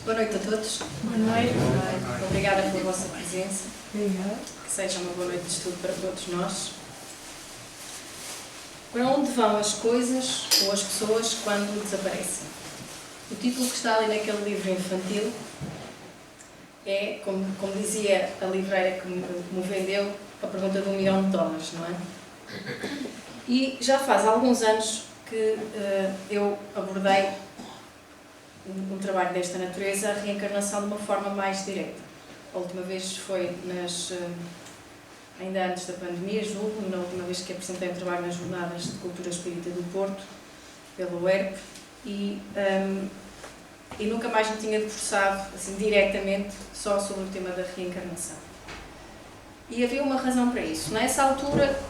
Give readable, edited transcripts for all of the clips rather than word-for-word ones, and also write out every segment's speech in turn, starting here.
Boa noite a todos. Boa noite. Obrigada pela vossa presença. Obrigada. Que seja uma boa noite de estudo para todos nós. Para onde vão as coisas ou as pessoas quando desaparecem? O título que está ali naquele livro infantil é, como dizia a livreira que me vendeu, a pergunta de $1 milhão, não é? E já faz alguns anos que eu abordei um trabalho desta natureza, a reencarnação de uma forma mais direta. A última vez foi ainda antes da pandemia, julgo, na última vez que apresentei um trabalho nas Jornadas de Cultura Espírita do Porto, pela UERP, e nunca mais me tinha debruçado assim, diretamente só sobre o tema da reencarnação. E havia uma razão para isso. Nessa altura,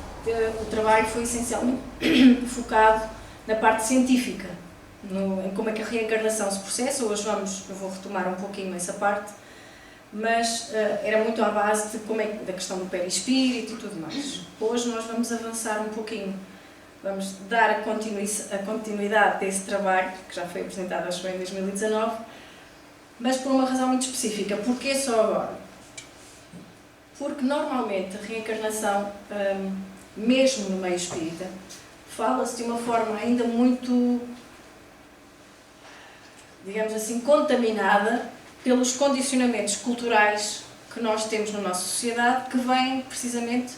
o trabalho foi essencialmente focado na parte científica, em como é que a reencarnação se processa. Hoje eu vou retomar um pouquinho essa parte, mas era muito à base de da questão do perispírito e tudo mais. Hoje nós vamos avançar um pouquinho, vamos dar a continuidade desse trabalho, que já foi apresentado, acho que em 2019, mas por uma razão muito específica. Porquê só agora? Porque normalmente a reencarnação, mesmo no meio espírita, fala-se de uma forma ainda muito, digamos assim, contaminada pelos condicionamentos culturais que nós temos na nossa sociedade, que vêm precisamente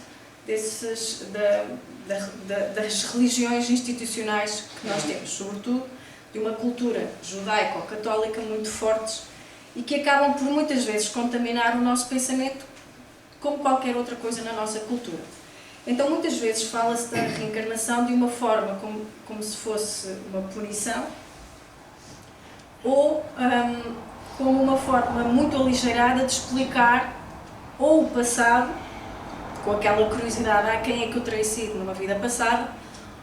das religiões institucionais que nós temos, sobretudo de uma cultura judaico-católica muito fortes e que acabam por muitas vezes contaminar o nosso pensamento como qualquer outra coisa na nossa cultura. Então muitas vezes fala-se da reencarnação de uma forma como se fosse uma punição ou como uma forma muito aligeirada de explicar ou o passado, com aquela curiosidade a quem é que eu terei sido numa vida passada,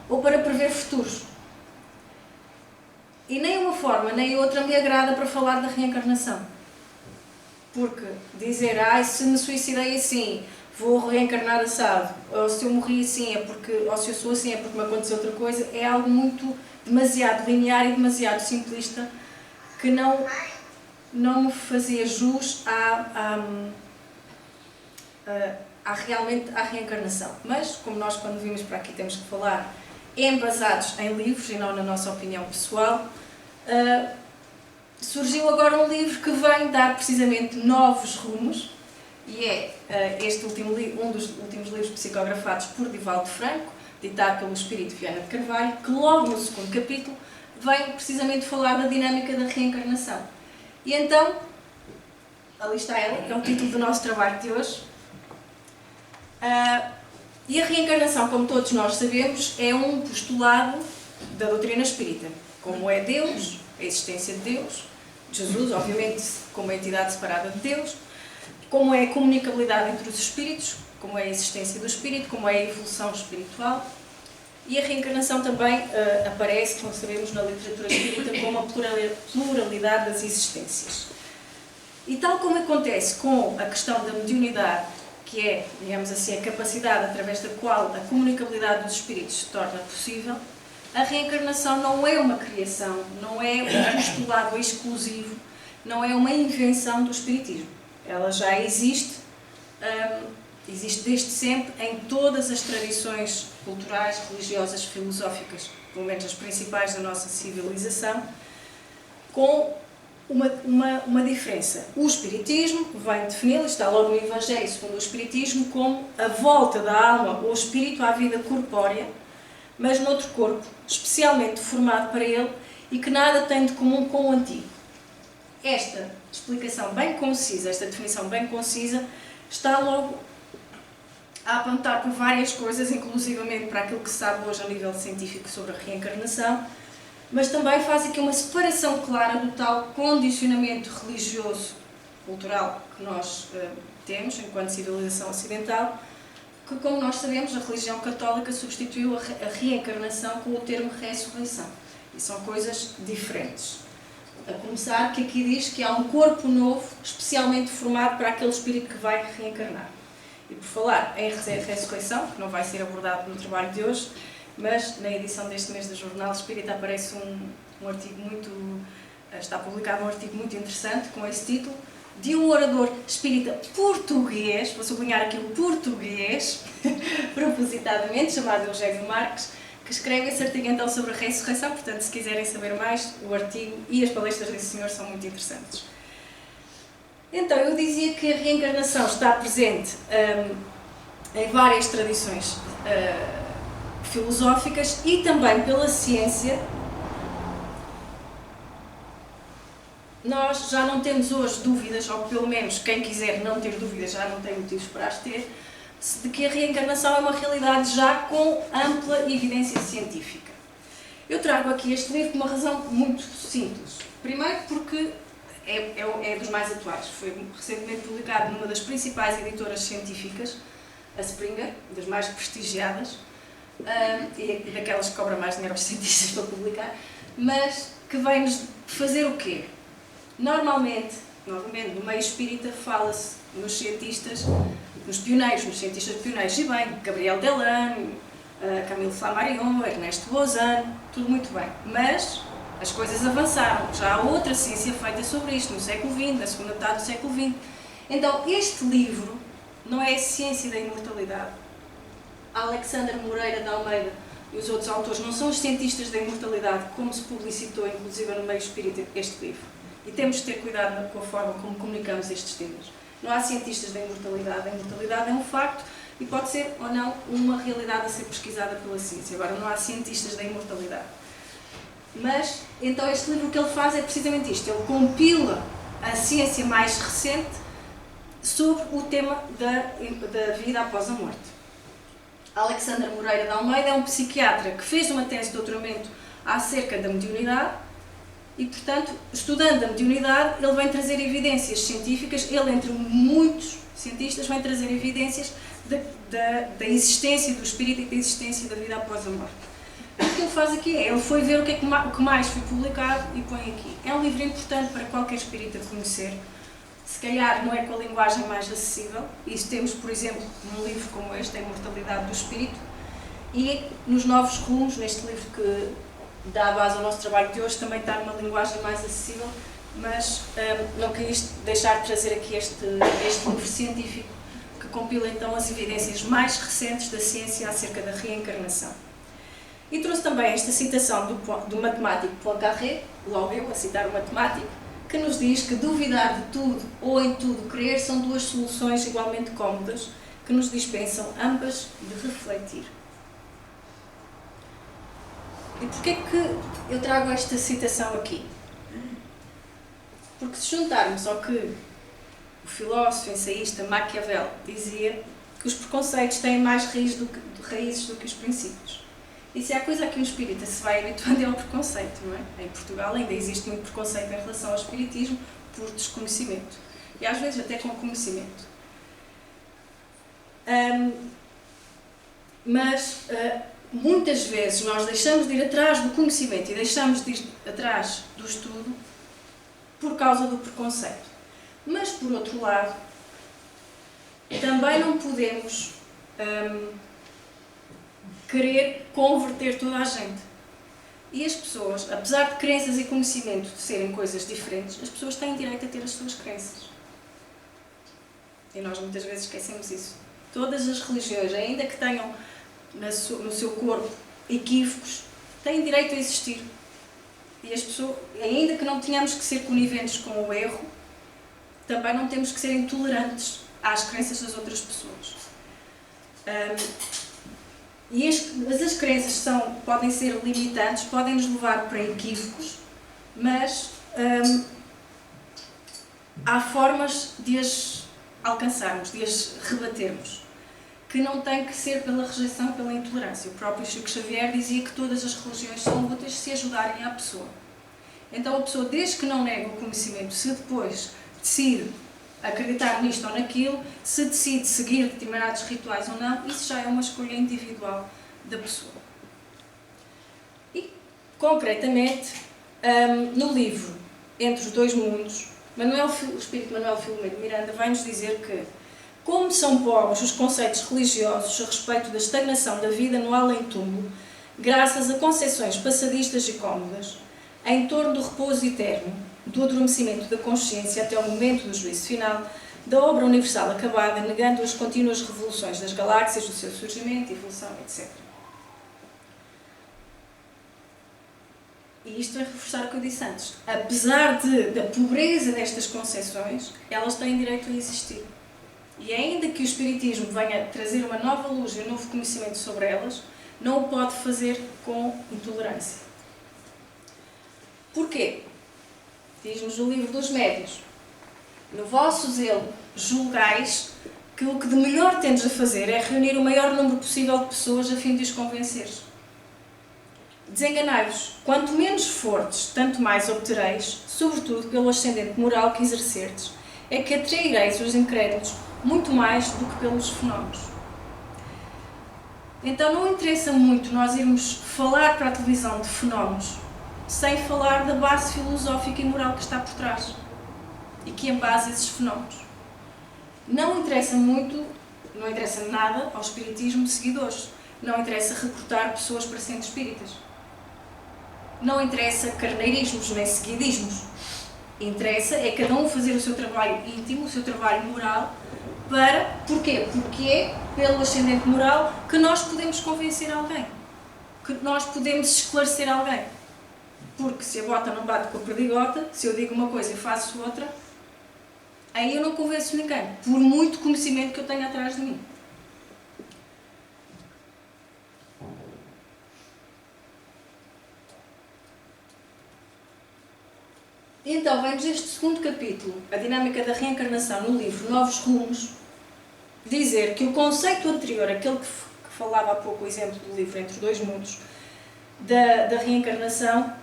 ou para prever futuros. E nem uma forma nem outra me agrada para falar da reencarnação. Porque dizer, se me suicidei assim, vou reencarnar assado, ou se eu morri assim ou se eu sou assim é porque me aconteceu outra coisa, é algo muito demasiado linear e demasiado simplista, que não me fazia jus realmente à reencarnação. Mas, como nós quando vimos para aqui temos que falar embasados em livros e não na nossa opinião pessoal, surgiu agora um livro que vem dar precisamente novos rumos, e é um dos últimos livros psicografados por Divaldo Franco, ditado pelo Espírito Viana de Carvalho, que logo no segundo capítulo vem precisamente falar da dinâmica da reencarnação. E então, ali está ela, que é o título do nosso trabalho de hoje. E a reencarnação, como todos nós sabemos, é um postulado da doutrina espírita. Como é Deus, a existência de Deus, Jesus, obviamente, como a entidade separada de Deus, como é a comunicabilidade entre os espíritos, como é a existência do espírito, como é a evolução espiritual. E a reencarnação também aparece, como sabemos, na literatura espírita como a pluralidade das existências. E tal como acontece com a questão da mediunidade, que é, digamos assim, a capacidade através da qual a comunicabilidade dos espíritos se torna possível, a reencarnação não é uma criação, não é um postulado exclusivo, não é uma invenção do espiritismo. Ela já existe, existe desde sempre em todas as tradições culturais, religiosas, filosóficas, pelo menos as principais da nossa civilização, com uma diferença. O Espiritismo vem defini-la, está logo no Evangelho segundo o Espiritismo, como a volta da alma ou espírito à vida corpórea, mas noutro corpo, especialmente formado para ele e que nada tem de comum com o antigo. Esta explicação bem concisa, esta definição bem concisa, está logo a apontar por várias coisas, inclusivamente para aquilo que se sabe hoje a nível científico sobre a reencarnação, mas também faz aqui uma separação clara do tal condicionamento religioso, cultural, que nós temos enquanto civilização ocidental, que, como nós sabemos, a religião católica substituiu a reencarnação com o termo ressurreição. E são coisas diferentes. A começar que aqui diz que há um corpo novo, especialmente formado para aquele espírito que vai reencarnar. E por falar em ressurreição, que não vai ser abordado no trabalho de hoje, mas na edição deste mês do Jornal Espírita aparece um artigo muito está publicado um artigo muito interessante com esse título, de um orador espírita português, vou sublinhar aqui o português, propositadamente, chamado Eugênio Marques, que escreve esse artigo então sobre a ressurreição. Portanto, se quiserem saber mais, o artigo e as palestras desse senhor são muito interessantes. Então, eu dizia que a reencarnação está presente em várias tradições filosóficas e também pela ciência. Nós já não temos hoje dúvidas, ou pelo menos quem quiser não ter dúvidas já não tem motivos para as ter, de que a reencarnação é uma realidade já com ampla evidência científica. Eu trago aqui este livro por uma razão muito simples. Primeiro porque é dos mais atuais. Foi recentemente publicado numa das principais editoras científicas, a Springer, das mais prestigiadas, e daquelas que cobram mais dinheiro aos cientistas para publicar, mas que vem-nos fazer o quê? Normalmente, no meio espírita, fala-se nos cientistas, nos pioneiros, nos cientistas pioneiros, e bem, Gabriel Delane, Camille Flammarion, Ernesto Bozan, tudo muito bem. Mas as coisas avançaram, já há outra ciência feita sobre isto, no século XX, na segunda metade do século XX. Então, este livro não é a ciência da imortalidade. Alexandre Moreira de Almeida e os outros autores não são os cientistas da imortalidade, como se publicitou, inclusive no meio espírita, este livro. E temos de ter cuidado com a forma como comunicamos estes temas. Não há cientistas da imortalidade. A imortalidade é um facto e pode ser ou não uma realidade a ser pesquisada pela ciência. Agora, não há cientistas da imortalidade. Mas, então, este livro o que ele faz é precisamente isto. Ele compila a ciência mais recente sobre o tema da vida após a morte. Alexandre Moreira de Almeida é um psiquiatra que fez uma tese de doutoramento acerca da mediunidade e, portanto, estudando a mediunidade, ele vem trazer evidências científicas, ele, entre muitos cientistas, vem trazer evidências da existência do espírito e da existência da vida após a morte. O que ele faz aqui é, ele foi ver o que mais foi publicado e põe aqui. É um livro importante para qualquer espírita conhecer. Se calhar não é com a linguagem mais acessível. Isso temos, por exemplo, num livro como este, A Imortalidade do Espírito, e nos Novos Rumos, neste livro que dá a base ao nosso trabalho de hoje, também está numa linguagem mais acessível, mas não quis deixar de trazer aqui este livro científico que compila então as evidências mais recentes da ciência acerca da reencarnação. E trouxe também esta citação do matemático Poincaré, logo eu a citar o matemático, que nos diz que duvidar de tudo ou em tudo crer são duas soluções igualmente cómodas que nos dispensam ambas de refletir. E porquê que eu trago esta citação aqui? Porque se juntarmos ao que o filósofo ensaísta Maquiavel dizia, que os preconceitos têm mais raízes do que os princípios. E se há coisa a que um espírita se vai habituando é ao preconceito, não é? Em Portugal ainda existe muito preconceito em relação ao espiritismo por desconhecimento. E às vezes até com conhecimento. Muitas vezes nós deixamos de ir atrás do conhecimento e deixamos de ir atrás do estudo por causa do preconceito. Mas, por outro lado, também não podemos querer converter toda a gente. E as pessoas, apesar de crenças e conhecimento serem coisas diferentes, as pessoas têm direito a ter as suas crenças. E nós muitas vezes esquecemos isso. Todas as religiões, ainda que tenham no seu corpo equívocos, têm direito a existir. E as pessoas, ainda que não tenhamos que ser coniventes com o erro, também não temos que ser intolerantes às crenças das outras pessoas. Mas as crenças podem ser limitantes, podem nos levar para equívocos, mas há formas de as alcançarmos, de as rebatermos, que não tem que ser pela rejeição, pela intolerância. O próprio Chico Xavier dizia que todas as religiões são úteis se ajudarem à pessoa. Então a pessoa, desde que não nega o conhecimento, se depois decide acreditar nisto ou naquilo, se decide seguir determinados rituais ou não, isso já é uma escolha individual da pessoa. E, concretamente, no livro Entre os Dois Mundos, o Espírito Manuel Filomeno de Miranda vai-nos dizer que, como são pobres os conceitos religiosos a respeito da estagnação da vida no além-túmulo, graças a concepções passadistas e cómodas, em torno do repouso eterno, do adormecimento da consciência até o momento do juízo final, da obra universal acabada, negando as contínuas revoluções das galáxias, do seu surgimento, evolução, etc. E isto é reforçar o que eu disse antes. Apesar da pobreza destas concepções, elas têm direito a existir. E ainda que o Espiritismo venha trazer uma nova luz e um novo conhecimento sobre elas, não o pode fazer com intolerância. Porquê? Diz-nos o livro dos Médiuns: no vosso zelo julgais que o que de melhor tendes a fazer é reunir o maior número possível de pessoas a fim de os convenceres. Desenganai-vos. Quanto menos fortes, tanto mais obtereis, sobretudo pelo ascendente moral que exercerdes, é que atraireis os incrédulos muito mais do que pelos fenómenos. Então não interessa muito nós irmos falar para a televisão de fenómenos sem falar da base filosófica e moral que está por trás e que embasa esses fenómenos. Não interessa muito, não interessa nada ao espiritismo de seguidores. Não interessa recrutar pessoas para centros espíritas. Não interessa carneirismos nem seguidismos. Interessa é cada um fazer o seu trabalho íntimo, o seu trabalho moral. Porquê? Porque é pelo ascendente moral que nós podemos convencer alguém. Que nós podemos esclarecer alguém. Porque se a bota não bate com a perdigota, se eu digo uma coisa e faço outra, aí eu não convenço ninguém, por muito conhecimento que eu tenha atrás de mim. Então, vem-nos este segundo capítulo, a dinâmica da reencarnação, no livro Novos Rumos, dizer que o conceito anterior, aquele que falava há pouco, o exemplo do livro Entre Dois Mundos, da reencarnação,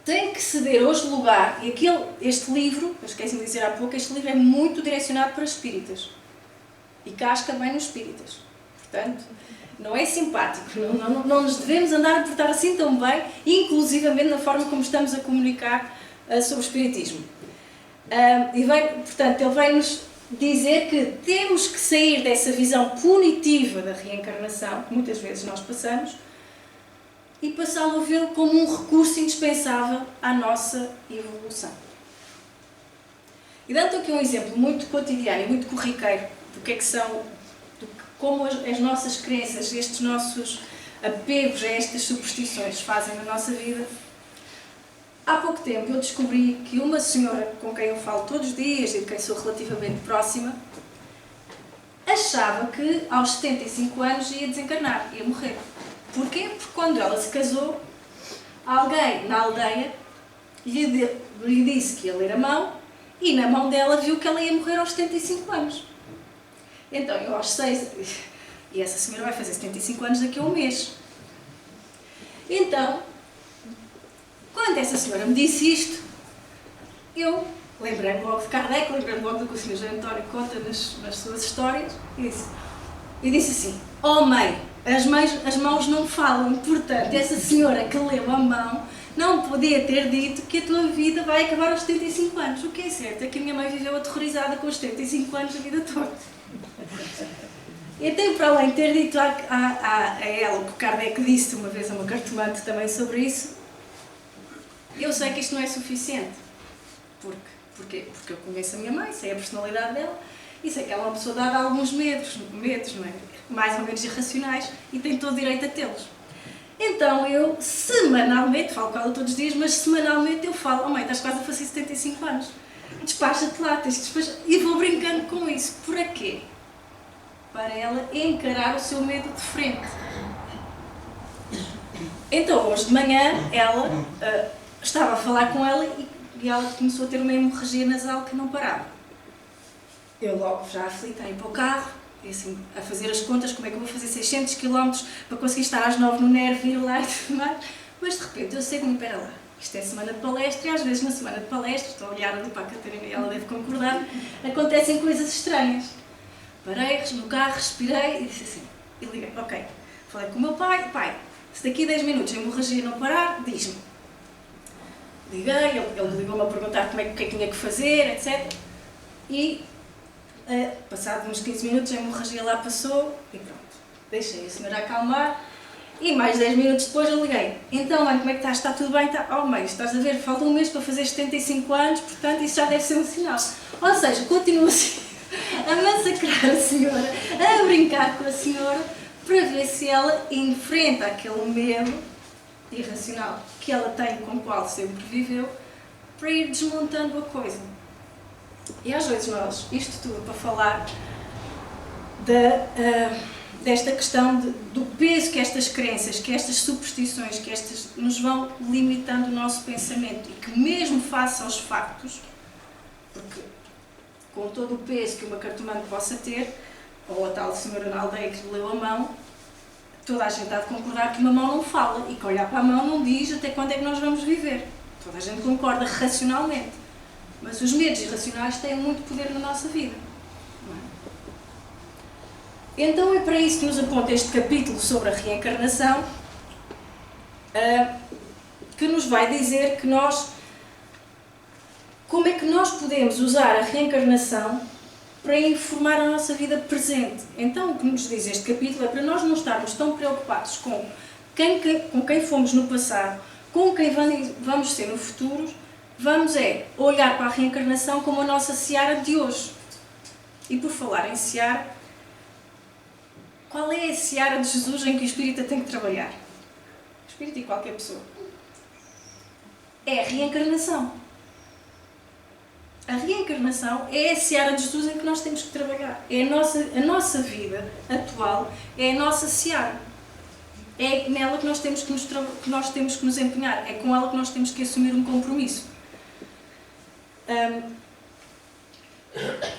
tem que ceder hoje lugar, e este livro, eu esqueci de dizer há pouco, este livro é muito direcionado para espíritas, e casca bem nos espíritas. Portanto, não é simpático, não nos devemos andar a portar assim tão bem, inclusivamente na forma como estamos a comunicar sobre o espiritismo. Portanto, ele vai-nos dizer que temos que sair dessa visão punitiva da reencarnação, que muitas vezes nós passamos, e passá-lo a ver como um recurso indispensável à nossa evolução. E dando aqui um exemplo muito cotidiano e muito corriqueiro do que é que são, como as nossas crenças, estes nossos apegos a estas superstições fazem na nossa vida. Há pouco tempo eu descobri que uma senhora com quem eu falo todos os dias e de quem sou relativamente próxima, achava que aos 75 anos ia desencarnar, ia morrer. Porquê? Porque quando ela se casou, alguém na aldeia lhe disse que ia ler a mão e na mão dela viu que ela ia morrer aos 75 anos. Então eu aos 6... E essa senhora vai fazer 75 anos daqui a um mês. Então, quando essa senhora me disse isto, eu lembrei-me logo de Kardec, lembrei-me logo do que o Sr. José António conta nas suas histórias, e disse assim: oh mãe, as mãos não falam, portanto, essa senhora que leu a mão não podia ter dito que a tua vida vai acabar aos 75 anos. O que é certo é que a minha mãe viveu aterrorizada com os 75 anos a vida toda. Então, para além de ter dito a ela o que Kardec disse uma vez a uma cartomante também sobre isso, eu sei que isto não é suficiente. Porquê? Porque eu conheço a minha mãe, sei a personalidade dela e sei que ela é uma pessoa dada a alguns medos, não é? Mais ou menos irracionais, e tem todo o direito a tê-los. Então eu, semanalmente, falo com ela todos os dias, mas semanalmente eu falo: oh mãe, estás quase a fazer 75 anos, despacha-te lá, tens que despachar. E vou brincando com isso. Para quê? Para ela encarar o seu medo de frente. Então hoje de manhã ela estava a falar com ela e ela começou a ter uma hemorragia nasal que não parava. Eu logo já aflita a ir para o carro, e assim, a fazer as contas, como é que eu vou fazer 600 km para conseguir estar às 9 no NER, ir lá e tudo mais. Mas de repente eu sei que me pera lá. Isto é semana de palestra e às vezes na semana de palestra, estou a olhar ali para a Catarina e ela deve concordar, acontecem coisas estranhas. Parei no carro, respirei e disse assim, e liguei, ok. Falei com o meu pai, se daqui a 10 minutos a hemorragia não parar, diz-me. Liguei, ele ligou-me a perguntar o que é que tinha que fazer, etc. E, passado uns 15 minutos, a hemorragia lá passou e pronto. Deixei a senhora acalmar E mais 10 minutos depois eu liguei. Então, mãe, como é que estás? Está tudo bem? Está... Oh, mãe, estás a ver? Falta um mês para fazer 75 anos, portanto, isso já deve ser um sinal. Ou seja, continua assim a massacrar a senhora, a brincar com a senhora, para ver se ela enfrenta aquele medo irracional que ela tem, com o qual sempre viveu, para ir desmontando a coisa. E às vezes nós, isto tudo para falar desta questão do peso que estas crenças, que estas superstições, que estas nos vão limitando o nosso pensamento, e que mesmo face aos factos, porque com todo o peso que uma cartomante possa ter, ou a tal senhora na aldeia que lhe leu a mão, toda a gente há de concordar que uma mão não fala, e que olhar para a mão não diz até quando é que nós vamos viver. Toda a gente concorda racionalmente. Mas os medos irracionais têm muito poder na nossa vida. Então é para isso que nos aponta este capítulo sobre a reencarnação, que nos vai dizer que como é que nós podemos usar a reencarnação para informar a nossa vida presente. Então o que nos diz este capítulo é para nós não estarmos tão preocupados com quem fomos no passado, com quem vamos ser no futuro, vamos olhar para a reencarnação como a nossa seara de hoje. E por falar em seara, qual é a seara de Jesus em que o Espírita tem que trabalhar? O Espírito e qualquer pessoa. É a reencarnação. A reencarnação é a seara de Jesus em que nós temos que trabalhar. É a nossa vida atual, é a nossa seara. É nela que nós temos que nos empenhar. É com ela que nós temos que assumir um compromisso.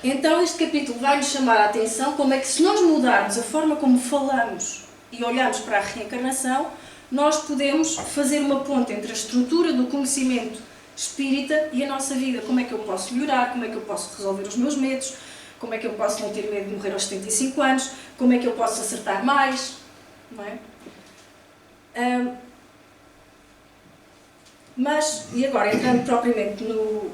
Então este capítulo vai-nos chamar a atenção como é que, se nós mudarmos a forma como falamos e olhamos para a reencarnação, nós podemos fazer uma ponte entre a estrutura do conhecimento espírita e a nossa vida. Como é que eu posso melhorar, como é que eu posso resolver os meus medos, como é que eu posso não ter medo de morrer aos 75 anos, como é que eu posso acertar mais, não é? Mas, e agora, entrando propriamente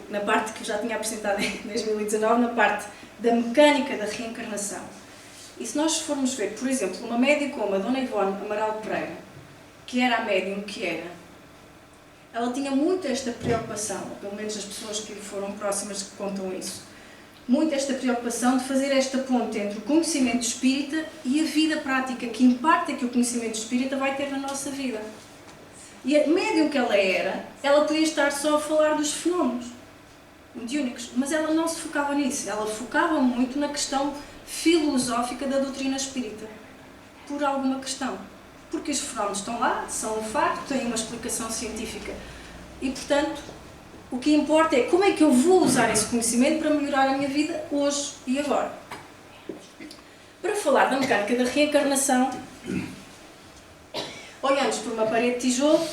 na parte que eu já tinha apresentado em 2019, na parte da mecânica da reencarnação. E se nós formos ver, por exemplo, uma médium como a Dona Ivone Amaral Pereira, que era a médium que era, ela tinha muito esta preocupação, pelo menos as pessoas que lhe foram próximas que contam isso, muito esta preocupação de fazer esta ponte entre o conhecimento espírita e a vida prática, que impacto é que o conhecimento espírita vai ter na nossa vida. E a médium que ela era, ela podia estar só a falar dos fenómenos mediúnicos, mas ela não se focava nisso, ela focava muito na questão filosófica da doutrina espírita, por alguma questão. Porque os fenómenos estão lá, são um facto, têm uma explicação científica. E, portanto, o que importa é como é que eu vou usar esse conhecimento para melhorar a minha vida hoje e agora. Para falar da mecânica da reencarnação, olhamos para uma parede de tijolo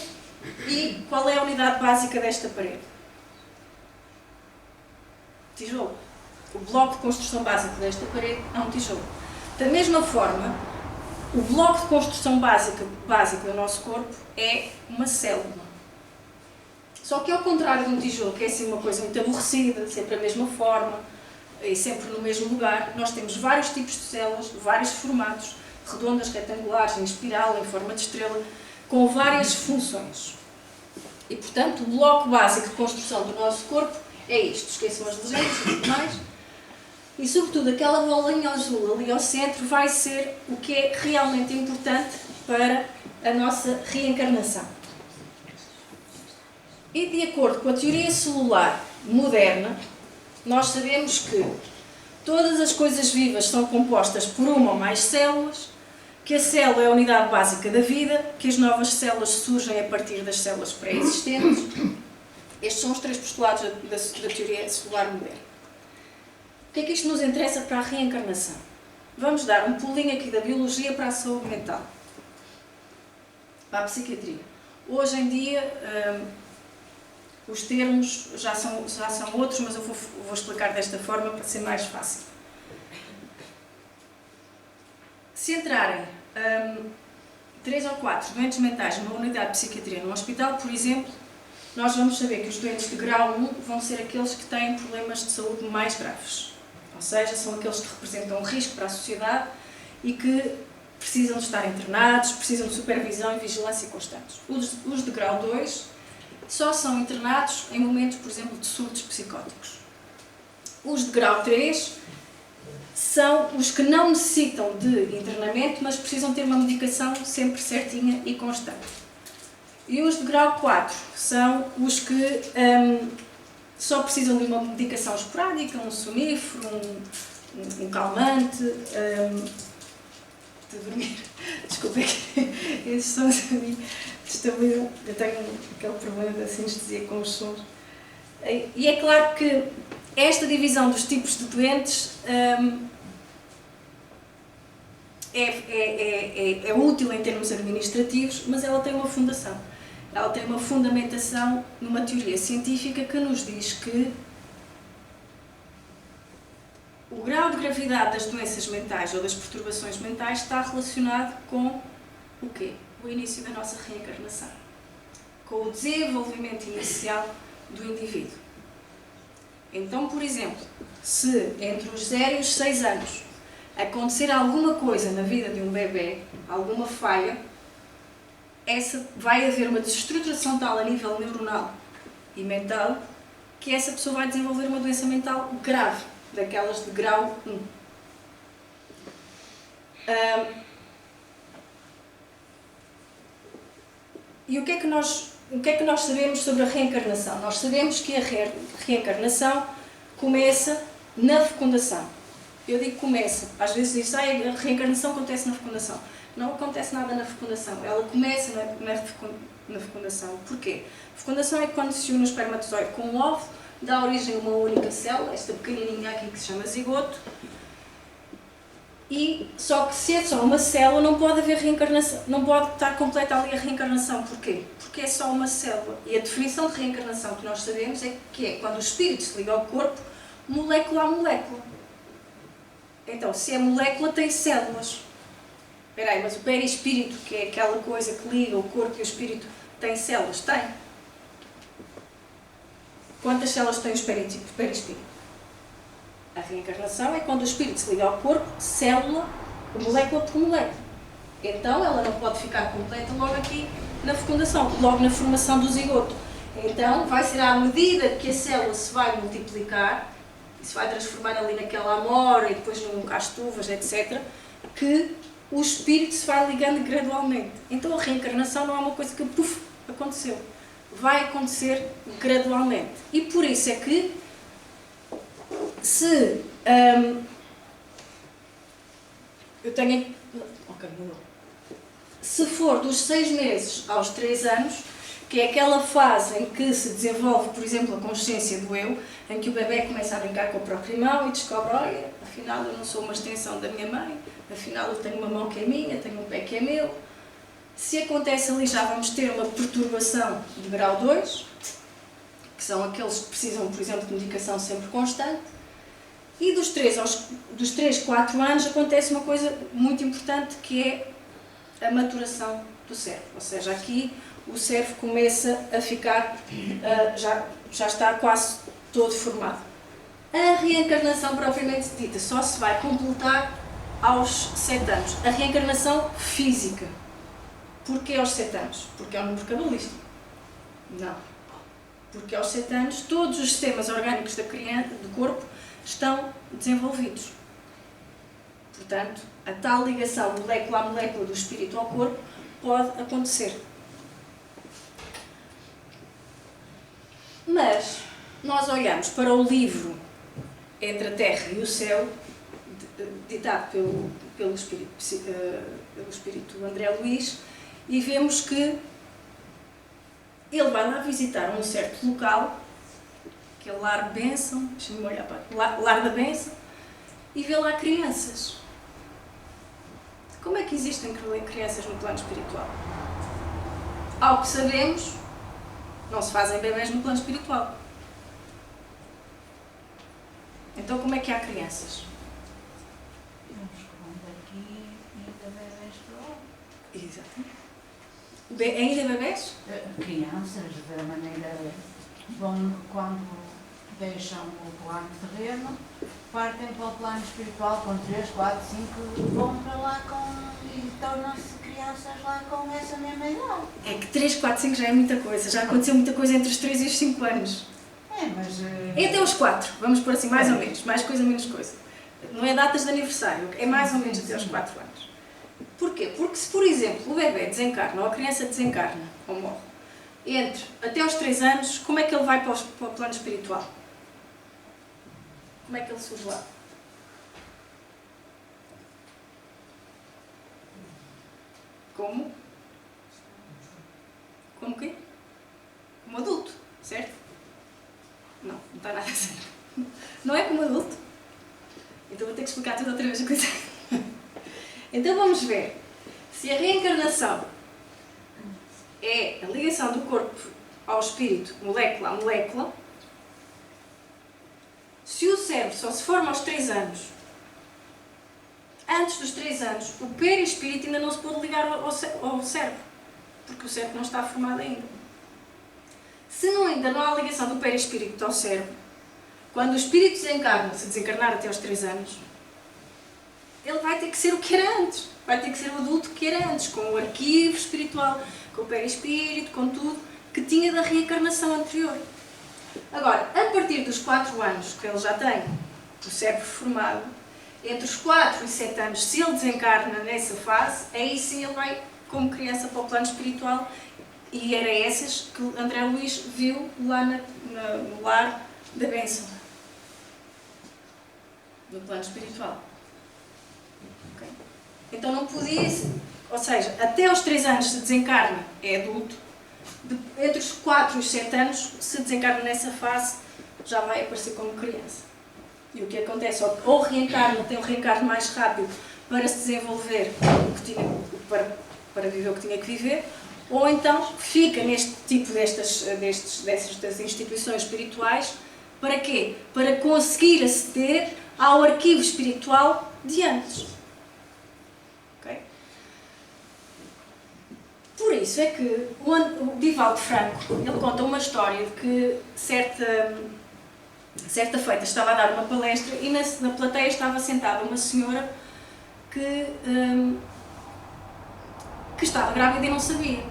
e qual é a unidade básica desta parede? Tijolo. O bloco de construção básico desta parede é um tijolo. Da mesma forma, o bloco de construção básico do nosso corpo é uma célula. Só que ao contrário de um tijolo, que é assim uma coisa muito aborrecida, sempre a mesma forma e sempre no mesmo lugar, nós temos vários tipos de células, vários formatos, redondas, retangulares, em espiral, em forma de estrela, com várias funções. E, portanto, o bloco básico de construção do nosso corpo é isto. Esqueçam as legendas e tudo mais. E, sobretudo, aquela bolinha azul ali ao centro vai ser o que é realmente importante para a nossa reencarnação. E, de acordo com a teoria celular moderna, nós sabemos que todas as coisas vivas são compostas por uma ou mais células, que a célula é a unidade básica da vida, que as novas células surgem a partir das células pré-existentes. Estes são os três postulados da teoria celular moderna. O que é que isto nos interessa para a reencarnação? Vamos dar um pulinho aqui da biologia para a saúde mental, para a psiquiatria. Hoje em dia, os termos já são outros, mas eu vou explicar desta forma para ser mais fácil. Se entrarem 3 ou 4 doentes mentais numa unidade de psiquiatria num hospital, por exemplo, nós vamos saber que os doentes de grau 1 vão ser aqueles que têm problemas de saúde mais graves. Ou seja, são aqueles que representam um risco para a sociedade e que precisam de estar internados, precisam de supervisão e vigilância constantes. Os de grau 2 só são internados em momentos, por exemplo, de surtos psicóticos. Os de grau 3 são os que não necessitam de internamento, mas precisam ter uma medicação sempre certinha e constante. E os de grau 4 são os que só precisam de uma medicação esporádica, um sonífero, um calmante, de dormir. Desculpa, esses sons a mim destabilizam. Eu tenho aquele problema da sinestesia com os sons. E é claro que esta divisão dos tipos de doentes é útil em termos administrativos, mas ela tem uma fundação. Ela tem uma fundamentação numa teoria científica que nos diz que o grau de gravidade das doenças mentais ou das perturbações mentais está relacionado com o quê? O início da nossa reencarnação. Com o desenvolvimento inicial do indivíduo. Então, por exemplo, se entre os 0 e os 6 anos acontecer alguma coisa na vida de um bebê, alguma falha, vai haver uma desestruturação tal a nível neuronal e mental que essa pessoa vai desenvolver uma doença mental grave, daquelas de grau 1. E o que é que nós sabemos sobre a reencarnação? Nós sabemos que a reencarnação começa na fecundação. Eu digo começa, às vezes diz a reencarnação acontece na fecundação. Não acontece nada na fecundação, ela começa na fecundação. Porquê? A fecundação é quando se une o espermatozoide com o óvulo, dá origem a uma única célula, esta pequenininha aqui que se chama zigoto, e só que se é só uma célula não pode haver reencarnação, não pode estar completa ali a reencarnação. Porquê? Porque é só uma célula. E a definição de reencarnação que nós sabemos é que é quando o espírito se liga ao corpo, molécula a molécula. Então, se é molécula, tem células. Espera aí, mas o perispírito, que é aquela coisa que liga o corpo e o espírito, tem células? Tem. Quantas células tem o perispírito? A reencarnação é quando o espírito se liga ao corpo, célula, molécula por molécula. Então, ela não pode ficar completa logo aqui na fecundação, logo na formação do zigoto. Então, vai ser à medida que a célula se vai multiplicar, e se vai transformar ali naquela amora e depois num castuvas, etc., que o espírito se vai ligando gradualmente. Então a reencarnação não é uma coisa que, puf, aconteceu. Vai acontecer gradualmente. E por isso é que, se eu tenho... Ok, mudou. Se for dos 6 meses aos 3 anos, que é aquela fase em que se desenvolve, por exemplo, a consciência do eu, em que o bebê começa a brincar com o próprio irmão e descobre, olha, afinal eu não sou uma extensão da minha mãe, afinal eu tenho uma mão que é minha, tenho um pé que é meu. Se acontece ali, já vamos ter uma perturbação de grau 2, que são aqueles que precisam, por exemplo, de medicação sempre constante. E dos 3, 4 anos acontece uma coisa muito importante, que é a maturação do cérebro. Ou seja, aqui o cérebro começa a ficar, já está quase todo formado. A reencarnação propriamente dita só se vai completar aos 7 anos. A reencarnação física. Porquê aos 7 anos? Porque é um número cabalístico? Não. Porque aos 7 anos todos os sistemas orgânicos da criança, do corpo, estão desenvolvidos. Portanto, a tal ligação molécula a molécula do espírito ao corpo pode acontecer. Mas nós olhamos para o livro Entre a Terra e o Céu, ditado pelo espírito André Luís, e vemos que ele vai lá visitar um certo local, que é o Lar Bênção, deixa-me olhar para Lar da Bênção, e vê lá crianças. Como é que existem crianças no plano espiritual? Ao que sabemos, não se fazem bebés no plano espiritual. Então como é que há crianças? Vamos quando aqui ainda bebés para lá. Exatamente. Ainda bebés? Crianças, da maneira, vão quando deixam o plano terreno, partem para o plano espiritual com 3, 4, 5, vão para lá e tornam-se crianças lá com essa mesma idade. É que 3, 4, 5 já é muita coisa. Já aconteceu muita coisa entre os 3 e os 5 anos. Mas... É até os 4, vamos pôr assim, mais ou menos. Mais coisa, menos coisa. Não é datas de aniversário, é mais ou menos até aos 4 anos. Porquê? Porque se, por exemplo, o bebê desencarna ou a criança desencarna ou morre entre até aos 3 anos, como é que ele vai para o plano espiritual? Como é que ele surge lá? Como? Como quê? Como adulto, certo? Não, não está nada certo. Não é como adulto. Então vou ter que explicar tudo outra vez a coisa. Então vamos ver. Se a reencarnação é a ligação do corpo ao espírito, molécula a molécula, se o cérebro só se forma aos 3 anos, antes dos 3 anos, o perispírito ainda não se pode ligar ao cérebro, porque o cérebro não está formado ainda. Se ainda não há ligação do perispírito ao cérebro, quando o espírito desencarna, se desencarnar até aos 3 anos, ele vai ter que ser o que era antes. Vai ter que ser o adulto que era antes, com o arquivo espiritual, com o perispírito, com tudo que tinha da reencarnação anterior. Agora, a partir dos 4 anos, que ele já tem o cérebro formado, entre os 4 e 7 anos, se ele desencarna nessa fase, aí sim ele vai como criança para o plano espiritual, e era essas que André Luís viu lá no lar da bênção, no plano espiritual. Okay? Então não podia, ou seja, até aos 3 anos se desencarna, é adulto, entre os 4 e os 7 anos, se desencarna nessa fase, já vai aparecer como criança. E o que acontece? Ou reencarna, tem um reencarno mais rápido para se desenvolver para viver o que tinha que viver, ou então fica neste tipo destas instituições espirituais. Para quê? Para conseguir aceder ao arquivo espiritual de antes. Okay? Por isso é que o Divaldo Franco, ele conta uma história de que certa feita estava a dar uma palestra e na plateia estava sentada uma senhora que estava grávida e não sabia.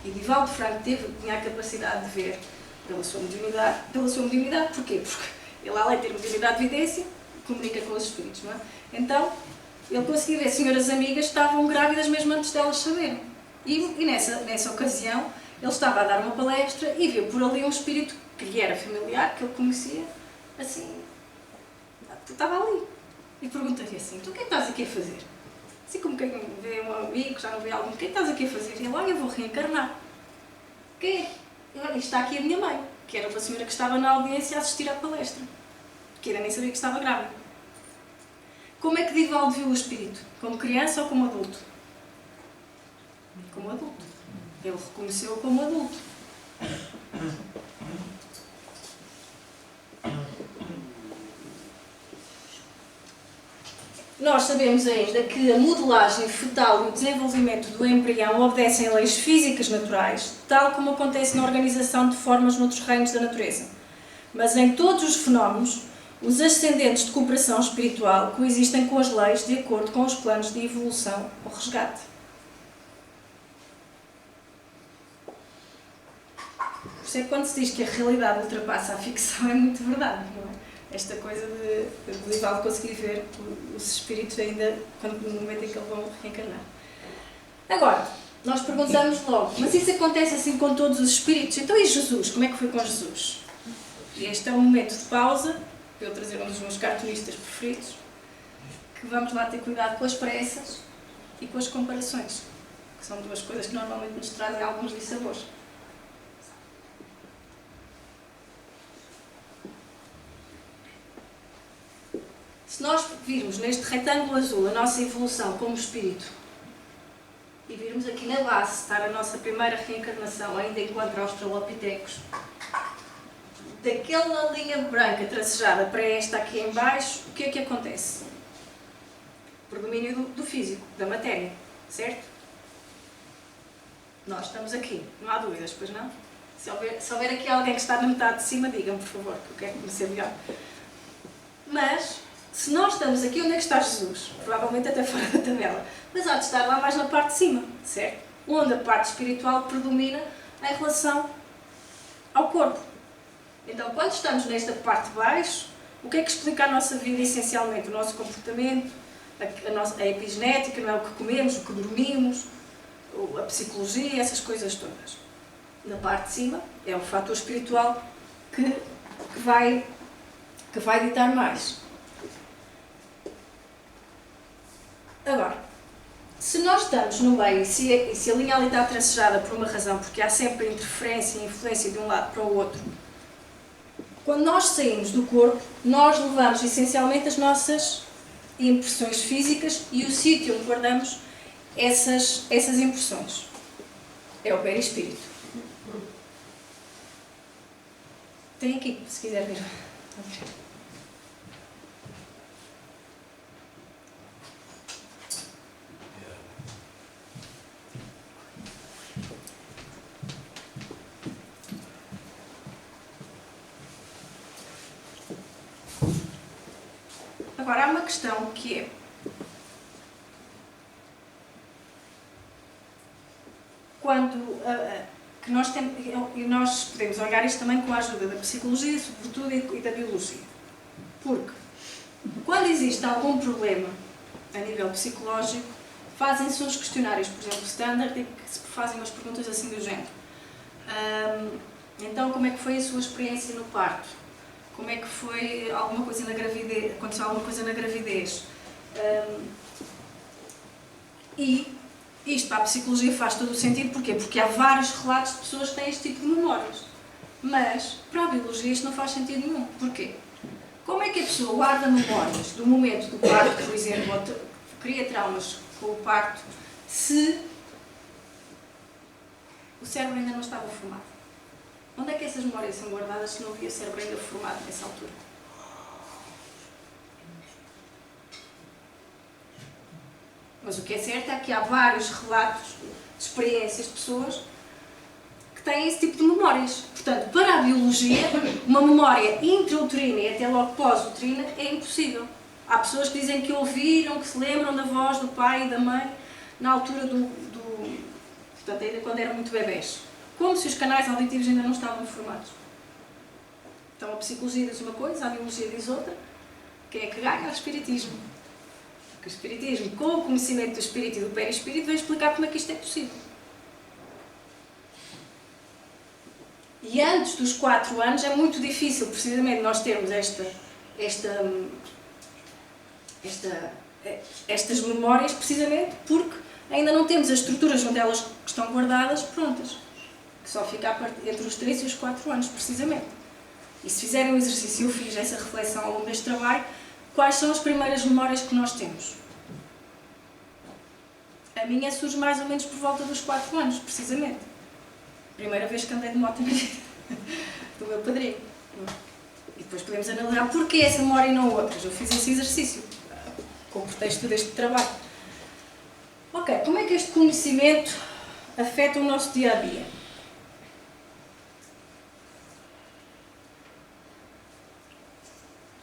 E Divaldo Franco tinha a capacidade de ver pela sua mediunidade. Porquê? Porque ele, além de ter mediunidade de evidência, comunica com os espíritos, não é? Então, ele conseguia ver senhoras amigas que estavam grávidas mesmo antes delas saberem. E nessa ocasião, ele estava a dar uma palestra e viu por ali um espírito que lhe era familiar, que ele conhecia, assim, estava ali. E pergunta-lhe assim: tu o que é que estás aqui a fazer? Assim como quem vê um amigo, já não vê alguém, o que é que estás aqui a fazer? E ele: olha, eu vou reencarnar. Quem é? Olha, está aqui a minha mãe, que era uma senhora que estava na audiência a assistir à palestra, que ainda nem sabia que estava grávida. Como é que Divaldo viu o espírito? Como criança ou como adulto? Como adulto. Ele reconheceu-o como adulto. Nós sabemos ainda que a modelagem fetal e o desenvolvimento do embrião obedecem a leis físicas naturais, tal como acontece na organização de formas noutros reinos da natureza. Mas em todos os fenómenos, os ascendentes de cooperação espiritual coexistem com as leis de acordo com os planos de evolução ou resgate. Por isso é que quando se diz que a realidade ultrapassa a ficção, é muito verdade, não é? Esta coisa de Divaldo conseguir ver os espíritos ainda no momento em que eles vão reencarnar. Agora, nós perguntamos logo, mas isso acontece assim com todos os espíritos? Então e Jesus? Como é que foi com Jesus? E este é um momento de pausa, para eu trazer um dos meus cartunistas preferidos, que vamos lá ter cuidado com as pressas e com as comparações, que são duas coisas que normalmente nos trazem alguns dissabores. Se nós virmos neste retângulo azul a nossa evolução como espírito e virmos aqui na base estar a nossa primeira reencarnação ainda enquanto australopitecos, daquela linha branca tracejada para esta aqui em baixo, o que é que acontece? Predomínio do físico, da matéria, certo? Nós estamos aqui, não há dúvidas, pois não? Se houver aqui alguém que está na metade de cima, digam-me, por favor, que eu quero conhecer melhor. Mas, se nós estamos aqui, onde é que está Jesus? Provavelmente até fora da tabela. Mas há de estar lá mais na parte de cima, certo? Onde a parte espiritual predomina em relação ao corpo. Então, quando estamos nesta parte de baixo, o que é que explica a nossa vida essencialmente? O nosso comportamento, a epigenética, não é? O que comemos, o que dormimos, a psicologia, essas coisas todas. Na parte de cima é o fator espiritual que vai ditar mais. Agora, se nós estamos no meio e se a linha ali está tracejada por uma razão, porque há sempre interferência e influência de um lado para o outro, quando nós saímos do corpo, nós levamos essencialmente as nossas impressões físicas e o sítio onde guardamos essas impressões. É o perispírito. Tem aqui, se quiser ver. Agora, há uma questão que é: que nós temos, e nós podemos olhar isto também com a ajuda da psicologia, sobretudo, e da biologia. Porque, quando existe algum problema a nível psicológico, fazem-se uns questionários, por exemplo, standard, e que se fazem umas perguntas assim do género. Então, como é que foi a sua experiência no parto? Como é que foi alguma coisa na gravidez? Aconteceu alguma coisa na gravidez? E isto para a psicologia faz todo o sentido. Porquê? Porque há vários relatos de pessoas que têm este tipo de memórias. Mas, para a biologia, isto não faz sentido nenhum. Porquê? Como é que a pessoa guarda memórias do momento do parto, por exemplo, ou cria traumas com o parto, se o cérebro ainda não estava formado? Onde é que essas memórias são guardadas se não havia cérebro ainda formado nessa altura? Mas o que é certo é que há vários relatos de experiências de pessoas que têm esse tipo de memórias. Portanto, para a biologia, uma memória intrauterina e até logo pós-uterina é impossível. Há pessoas que dizem que ouviram, que se lembram da voz do pai e da mãe na altura portanto, ainda quando eram muito bebés. Como se os canais auditivos ainda não estavam formados. Então a psicologia diz uma coisa, a biologia diz outra. Quem é que ganha? O espiritismo. Porque o espiritismo, com o conhecimento do espírito e do perispírito, vai explicar como é que isto é possível. E antes dos 4 anos é muito difícil, precisamente, nós termos estas memórias, precisamente porque ainda não temos as estruturas onde elas estão guardadas prontas. Que só fica entre os 3 e os 4 anos, precisamente. E se fizerem um exercício, eu fiz essa reflexão ao longo deste trabalho, quais são as primeiras memórias que nós temos? A minha surge mais ou menos por volta dos 4 anos, precisamente. Primeira vez que andei de moto na vida, do meu padrinho. E depois podemos analisar porquê essa memória e não outras. Eu fiz esse exercício, com o pretexto deste trabalho. Ok, como é que este conhecimento afeta o nosso dia-a-dia?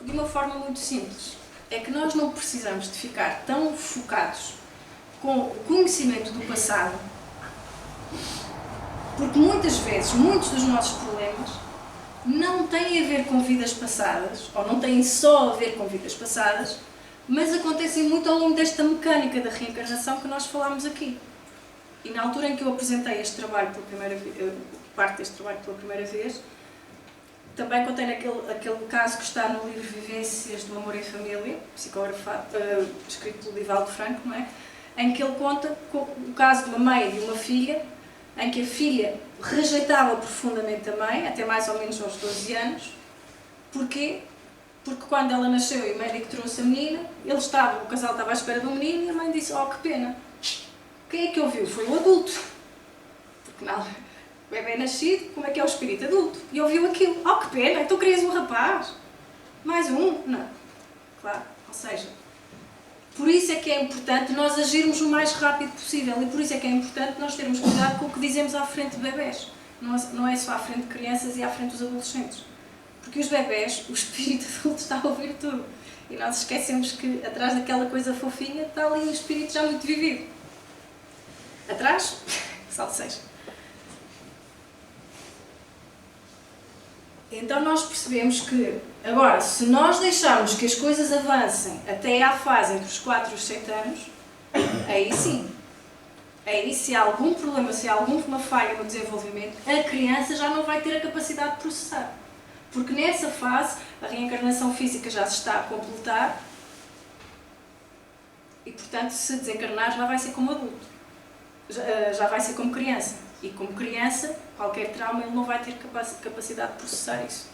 De uma forma muito simples. É que nós não precisamos de ficar tão focados com o conhecimento do passado, porque muitas vezes, muitos dos nossos problemas não têm a ver com vidas passadas, ou não têm só a ver com vidas passadas, mas acontecem muito ao longo desta mecânica da reencarnação que nós falámos aqui. E na altura em que eu apresentei este trabalho pela primeira vez, parte deste trabalho pela primeira vez, também contém aquele caso que está no livro Vivências do Amor em Família, psicografado, escrito pelo Divaldo Franco, não é? Em que ele conta o caso de uma mãe e de uma filha, em que a filha rejeitava profundamente a mãe, até mais ou menos aos 12 anos. Porquê? Porque quando ela nasceu e o médico trouxe a menina, o casal estava à espera do menino e a mãe disse: "Oh, que pena". Quem é que ouviu? Foi o adulto. Porque não, o bebê é nascido, como é que é o espírito adulto? E ouviu aquilo. "Oh, que pena, então querias um rapaz? Mais um?" Não. Claro, ou seja, por isso é que é importante nós agirmos o mais rápido possível e por isso é que é importante nós termos cuidado com o que dizemos à frente de bebés. Não é só à frente de crianças e à frente dos adolescentes. Porque os bebés, o espírito adulto está a ouvir tudo. E nós esquecemos que atrás daquela coisa fofinha está ali um espírito já muito vivido. Atrás, salve seja. Então nós percebemos que, agora, se nós deixarmos que as coisas avancem até à fase entre os 4 e os 7 anos, aí sim. Aí, se há algum problema, se há alguma falha no desenvolvimento, a criança já não vai ter a capacidade de processar. Porque nessa fase, a reencarnação física já se está a completar e, portanto, se desencarnar, já vai ser como adulto. Já vai ser como criança. E como criança, qualquer trauma, ele não vai ter capacidade de processar isso.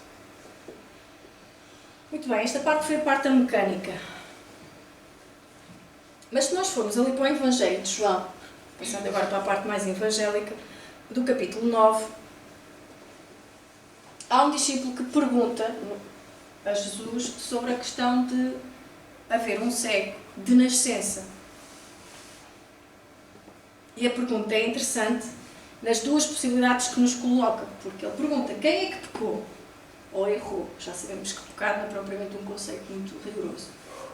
Muito bem, esta parte foi a parte da mecânica. Mas se nós formos ali para o Evangelho de João, passando agora para a parte mais evangélica, do capítulo 9, há um discípulo que pergunta a Jesus sobre a questão de haver um cego de nascença. E a pergunta é interessante nas duas possibilidades que nos coloca, porque ele pergunta quem é que pecou ou errou. Já sabemos que pecado não é propriamente um conceito muito rigoroso.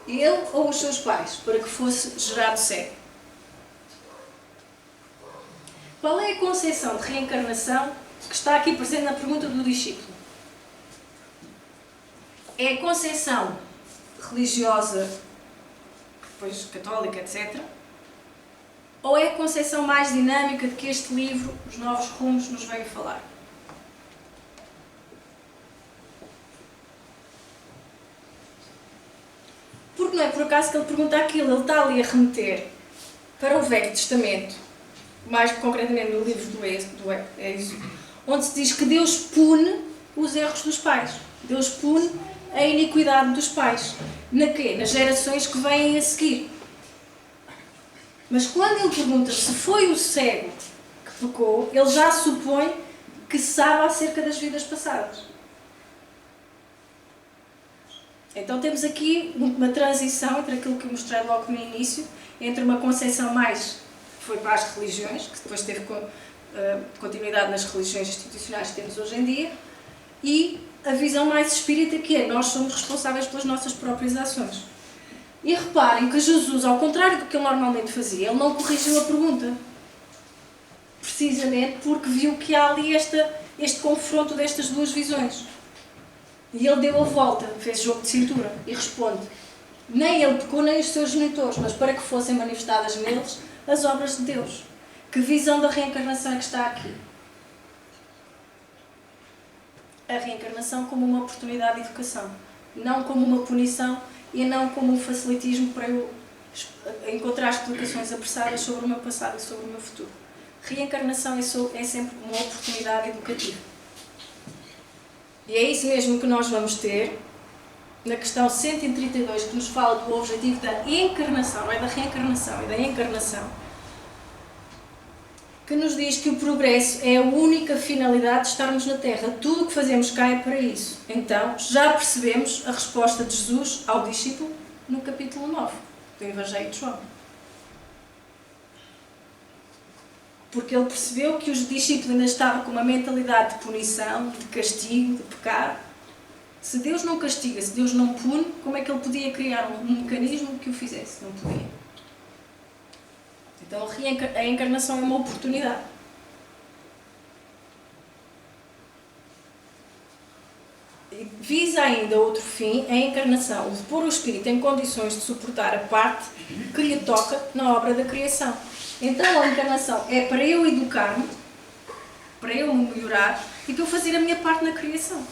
Ele ou os seus pais, para que fosse gerado cego. Qual é a concepção de reencarnação que está aqui presente na pergunta do discípulo? É a concepção religiosa, depois católica, etc., ou é a concepção mais dinâmica de que este livro, Os Novos Rumos, nos veio falar? Porque não é por acaso que ele pergunta aquilo, ele está ali a remeter para o Velho Testamento, mais concretamente no livro do Êxodo, onde se diz que Deus pune os erros dos pais. Deus pune a iniquidade dos pais. Na quê? Nas gerações que vêm a seguir. Mas quando ele pergunta se foi o cego que pecou, ele já supõe que sabe acerca das vidas passadas. Então temos aqui uma transição entre aquilo que eu mostrei logo no início, entre uma concepção mais que foi para as religiões, que depois teve continuidade nas religiões institucionais que temos hoje em dia, e a visão mais espírita, que é nós somos responsáveis pelas nossas próprias ações. E reparem que Jesus, ao contrário do que ele normalmente fazia, ele não corrigiu a pergunta. Precisamente porque viu que há ali este confronto destas duas visões. E ele deu a volta, fez jogo de cintura e responde: nem ele pecou, nem os seus genitores, mas para que fossem manifestadas neles as obras de Deus. Que visão da reencarnação é que está aqui? A reencarnação como uma oportunidade de educação, não como uma punição e não como um facilitismo para eu encontrar explicações apressadas sobre o meu passado e sobre o meu futuro. Reencarnação é sempre uma oportunidade educativa. E é isso mesmo que nós vamos ter na questão 132, que nos fala do objetivo da encarnação, não é da reencarnação, é da encarnação, que nos diz que o progresso é a única finalidade de estarmos na Terra. Tudo o que fazemos cá é para isso. Então, já percebemos a resposta de Jesus ao discípulo no capítulo 9 do Evangelho de João. Porque ele percebeu que os discípulos ainda estavam com uma mentalidade de punição, de castigo, de pecado. Se Deus não castiga, se Deus não pune, como é que ele podia criar um mecanismo que o fizesse? Não podia. Então a encarnação é uma oportunidade. E visa ainda outro fim, a encarnação, de pôr o espírito em condições de suportar a parte que lhe toca na obra da criação. Então a encarnação é para eu educar-me, para eu me melhorar e para eu fazer a minha parte na criação.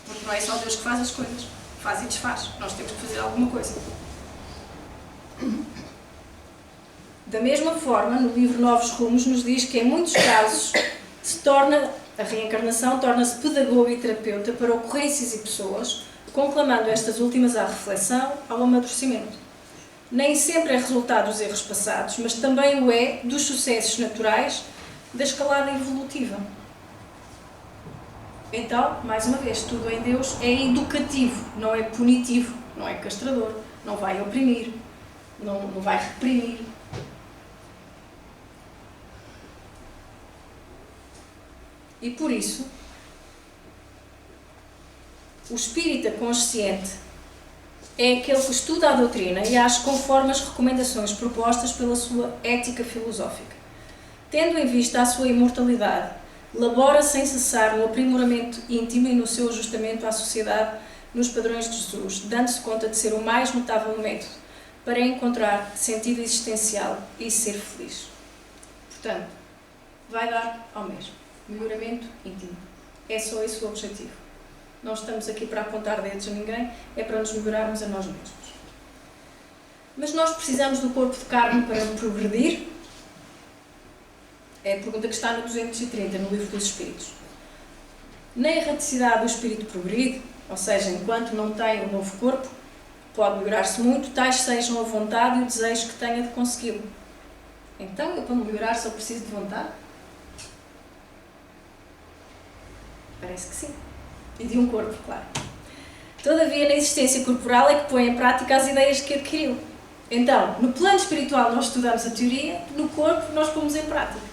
Porque não é só Deus que faz as coisas, faz e desfaz. Nós temos que fazer alguma coisa. Da mesma forma, no livro Novos Rumos nos diz que em muitos casos a reencarnação torna-se pedagogo e terapeuta para ocorrências e pessoas, conclamando estas últimas à reflexão, ao amadurecimento. Nem sempre é resultado dos erros passados, mas também o é dos sucessos naturais da escalada evolutiva. Então, mais uma vez, tudo em Deus é educativo, não é punitivo, não é castrador, não vai oprimir, não vai reprimir. E por isso, O espírita consciente é aquele que estuda a doutrina e age conforme as recomendações propostas pela sua ética filosófica. Tendo em vista a sua imortalidade, labora sem cessar no aprimoramento íntimo e no seu ajustamento à sociedade nos padrões de Jesus, dando-se conta de ser o mais notável método para encontrar sentido existencial e ser feliz. Portanto, vai dar ao mesmo. Melhoramento íntimo. É só esse o objetivo. Não estamos aqui para apontar dedos a ninguém, é para nos melhorarmos a nós mesmos. Mas nós precisamos do corpo de carne para progredir? É a pergunta que está no 230, no Livro dos Espíritos. Na erraticidade do espírito progride, ou seja, enquanto não tem um novo corpo, pode melhorar-se muito, tais sejam a vontade e o desejo que tenha de consegui-lo. Então, eu para melhorar só preciso de vontade? Parece que sim. E de um corpo, claro. Todavia, na existência corporal é que põe em prática as ideias que adquiriu. Então, no plano espiritual nós estudamos a teoria, no corpo nós pomos em prática.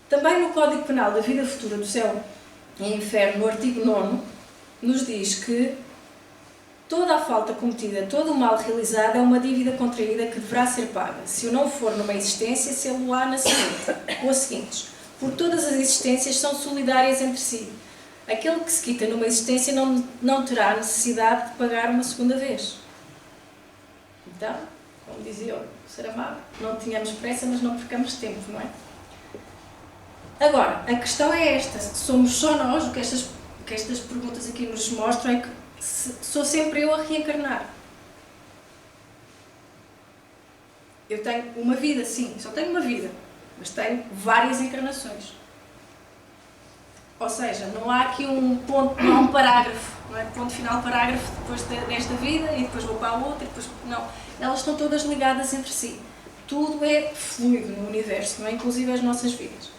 Também no Código Penal da Vida Futura do Céu e Inferno, no artigo 9, nos diz que toda a falta cometida, todo o mal realizado é uma dívida contraída que deverá ser paga, se o não for numa existência, se ele há na seguinte, ou as seguintes. Porque todas as existências são solidárias entre si. Aquele que se quita numa existência não terá necessidade de pagar uma segunda vez. Então, como dizia o Saramago, não tínhamos pressa, mas não percamos tempo, não é? Agora, a questão é esta. Somos só nós, o que estas perguntas aqui nos mostram é que sou sempre eu a reencarnar. Eu tenho uma vida, sim, só tenho uma vida. Mas tenho várias encarnações. Ou seja, não há aqui um ponto, não há um parágrafo, não é? Ponto final, parágrafo, depois desta vida e depois vou para a outra, e depois... Não, elas estão todas ligadas entre si. Tudo é fluido no universo, não é? Inclusive as nossas vidas.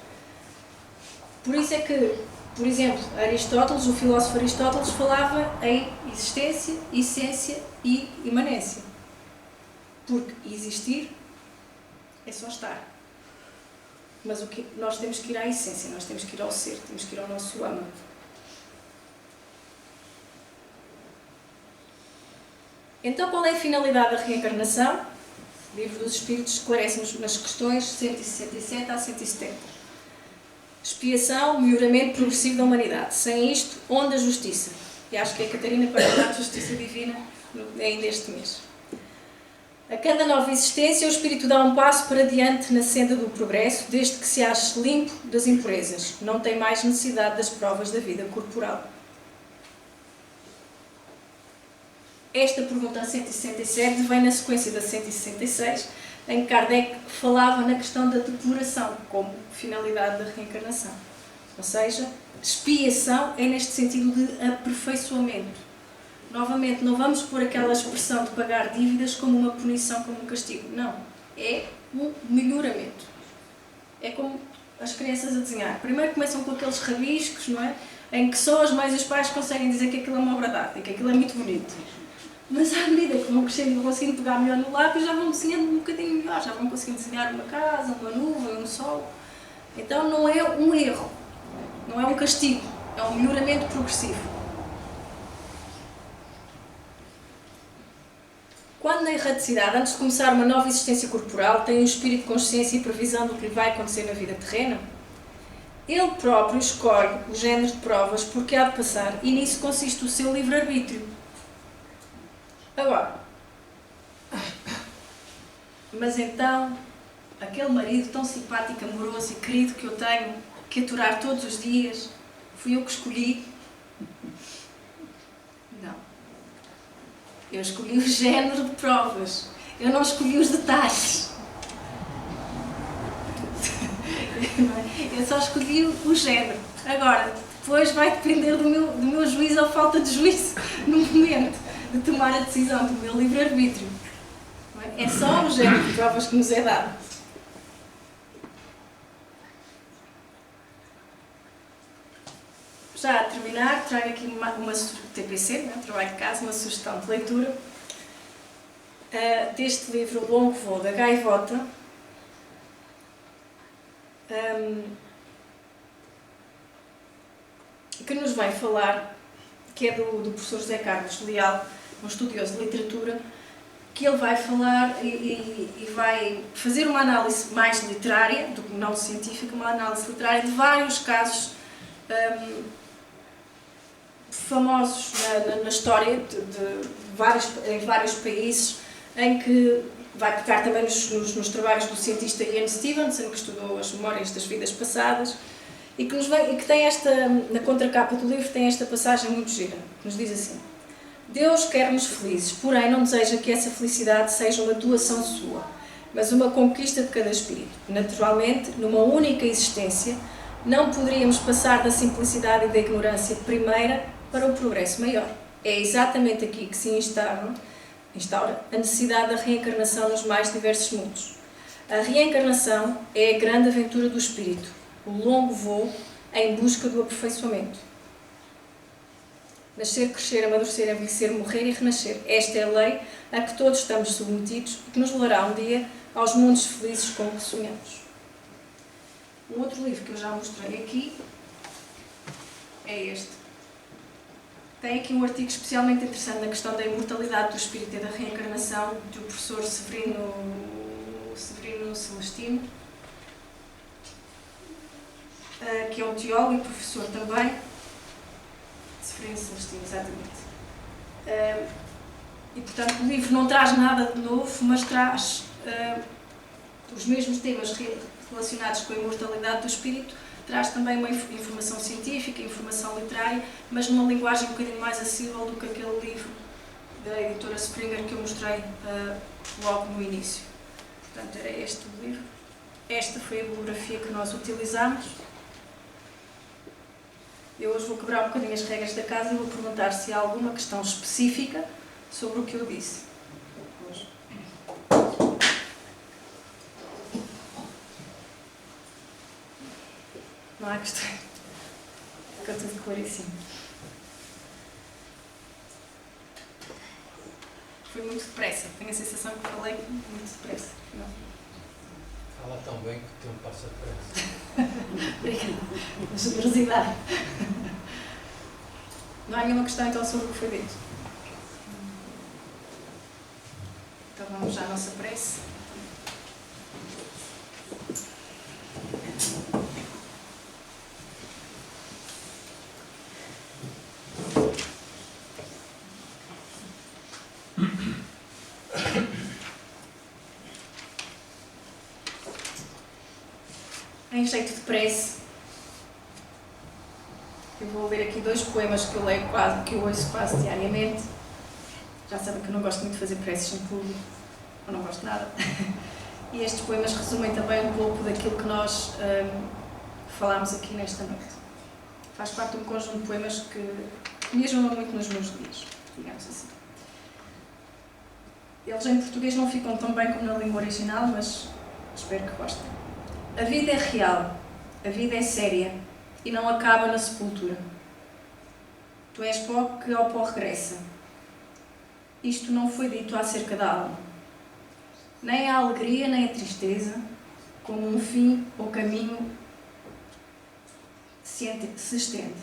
Por isso é que, por exemplo, Aristóteles, o filósofo Aristóteles, falava em existência, essência e imanência. Porque existir é só estar. Mas nós temos que ir à essência, nós temos que ir ao ser, temos que ir ao nosso âmago. Então, qual é a finalidade da reencarnação? O Livro dos Espíritos esclarece-nos nas questões 167 a 170. Expiação, melhoramento progressivo da humanidade. Sem isto, onde a justiça? E acho que é a Catarina para falar de justiça divina ainda este mês. A cada nova existência, o espírito dá um passo para diante na senda do progresso, desde que se ache limpo das impurezas. Não tem mais necessidade das provas da vida corporal. Esta pergunta a 167 vem na sequência da 166, em que Kardec falava na questão da depuração como finalidade da reencarnação. Ou seja, expiação é neste sentido de aperfeiçoamento. Novamente, não vamos pôr aquela expressão de pagar dívidas como uma punição, como um castigo. Não. É um melhoramento. É como as crianças a desenhar. Primeiro começam com aqueles rabiscos, não é? Em que só as mães e os pais conseguem dizer que aquilo é uma obra de arte e que aquilo é muito bonito. Mas à medida que vão crescendo e vão conseguindo pegar melhor no lápis, já vão desenhando um bocadinho melhor. Já vão conseguindo desenhar uma casa, uma nuvem, um sol. Então não é um erro. Não é um castigo. É um melhoramento progressivo. Quando na erraticidade, antes de começar uma nova existência corporal, tem um espírito de consciência e previsão do que lhe vai acontecer na vida terrena, ele próprio escolhe o género de provas por que há de passar e nisso consiste o seu livre-arbítrio. Agora, mas então, aquele marido tão simpático, amoroso e querido que eu tenho que aturar todos os dias, fui eu que escolhi? Não. Eu escolhi o género de provas. Eu não escolhi os detalhes. Eu só escolhi o género. Agora, depois vai depender do meu juízo ou falta de juízo no momento de tomar a decisão do meu livre-arbítrio. É só o género de provas que nos é dado. Já a terminar, trago aqui uma TPC, né, trabalho de casa, uma sugestão de leitura deste livro O Longo Voo da Gaivota. que nos vem falar, que é do professor José Carlos Leal, um estudioso de literatura, que ele vai falar e vai fazer uma análise mais literária, do que não científica, uma análise literária de vários casos famosos na história em vários países, em que vai pegar também nos trabalhos do cientista Ian Stevenson, que estudou as memórias das vidas passadas, e que tem na contracapa do livro tem esta passagem muito gira, que nos diz assim: Deus quer-nos felizes, porém não deseja que essa felicidade seja uma doação sua, mas uma conquista de cada espírito. Naturalmente, numa única existência, não poderíamos passar da simplicidade e da ignorância primeira para o progresso maior. É exatamente aqui que se instaura a necessidade da reencarnação nos mais diversos mundos. A reencarnação é a grande aventura do espírito, o longo voo em busca do aperfeiçoamento. Nascer, crescer, amadurecer, envelhecer, morrer e renascer. Esta é a lei a que todos estamos submetidos e que nos levará um dia aos mundos felizes com que sonhamos. Um outro livro que eu já mostrei aqui é este. Tem aqui um artigo especialmente interessante na questão da imortalidade do espírito e da reencarnação do professor Severino Celestino, que é um teólogo e professor também. Severino Celestino, exatamente. E, portanto, o livro não traz nada de novo, mas traz os mesmos temas relacionados com a imortalidade do espírito, traz também uma informação científica, informação literária, mas numa linguagem um bocadinho mais acessível do que aquele livro da editora Springer que eu mostrei logo no início. Portanto, era este o livro. Esta foi a bibliografia que nós utilizamos. Eu hoje vou quebrar um bocadinho as regras da casa e vou perguntar se há alguma questão específica sobre o que eu disse. Não há questão. Fica tudo claríssimo. Foi muito depressa. Tenho a sensação que falei muito depressa. Não. Fala tão bem que o tempo passa depressa. Obrigada. A generosidade. Não há nenhuma questão então sobre o que foi dito. Então vamos já à nossa prece. Em jeito de prece, eu vou ler aqui 2 poemas que eu leio que eu ouço quase diariamente. Já sabem que eu não gosto muito de fazer preces em público, eu não gosto nada. E estes poemas resumem também um pouco daquilo que nós falámos aqui nesta noite. Faz parte de um conjunto de poemas que me ajudam muito nos meus dias, digamos assim. Eles em português não ficam tão bem como na língua original, mas espero que gostem. A vida é real, a vida é séria e não acaba na sepultura. Tu és pó que ao pó regressa. Isto não foi dito acerca da alma. Nem a alegria nem a tristeza, como um fim ou caminho se estende,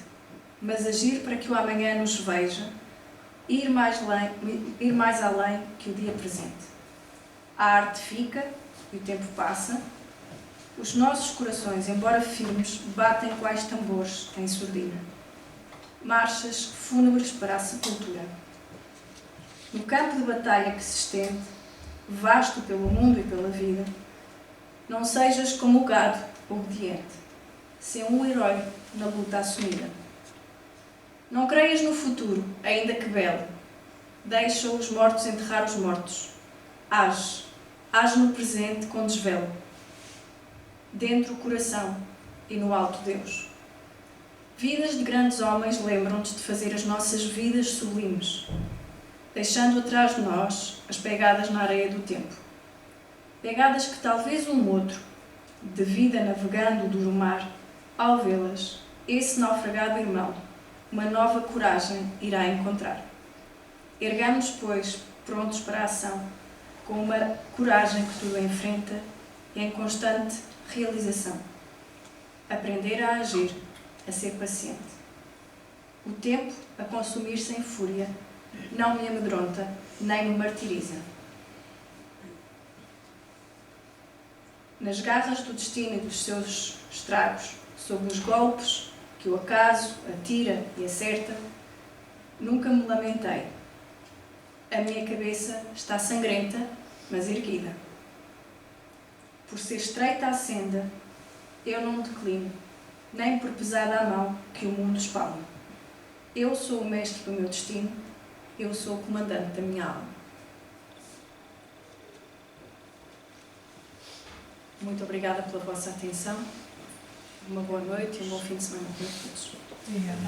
mas agir para que o amanhã nos veja, ir mais além que o dia presente. A arte fica e o tempo passa. Os nossos corações, embora firmes, batem quais tambores em surdina. Marchas fúnebres para a sepultura. No campo de batalha que se estende, vasto pelo mundo e pela vida, não sejas como o gado obediente, sem um herói na luta assumida. Não creias no futuro, ainda que belo. Deixa os mortos enterrar os mortos. Age no presente com desvelo. Dentro o coração e no alto Deus. Vidas de grandes homens lembram-nos de fazer as nossas vidas sublimes, deixando atrás de nós as pegadas na areia do tempo. Pegadas que talvez um outro, de vida navegando o duro mar, ao vê-las, esse naufragado irmão, uma nova coragem irá encontrar. Ergamos, pois, prontos para a ação, com uma coragem que tudo enfrenta e em constante realização. Aprender a agir, a ser paciente. O tempo a consumir-se em fúria não me amedronta, nem me martiriza. Nas garras do destino e dos seus estragos, sob os golpes que o acaso atira e acerta, nunca me lamentei. A minha cabeça está sangrenta, mas erguida. Por ser estreita a senda, eu não declino, nem por pesada a mão que o mundo espalma. Eu sou o mestre do meu destino, eu sou o comandante da minha alma. Muito obrigada pela vossa atenção. Uma boa noite e um bom fim de semana para todos. Obrigada.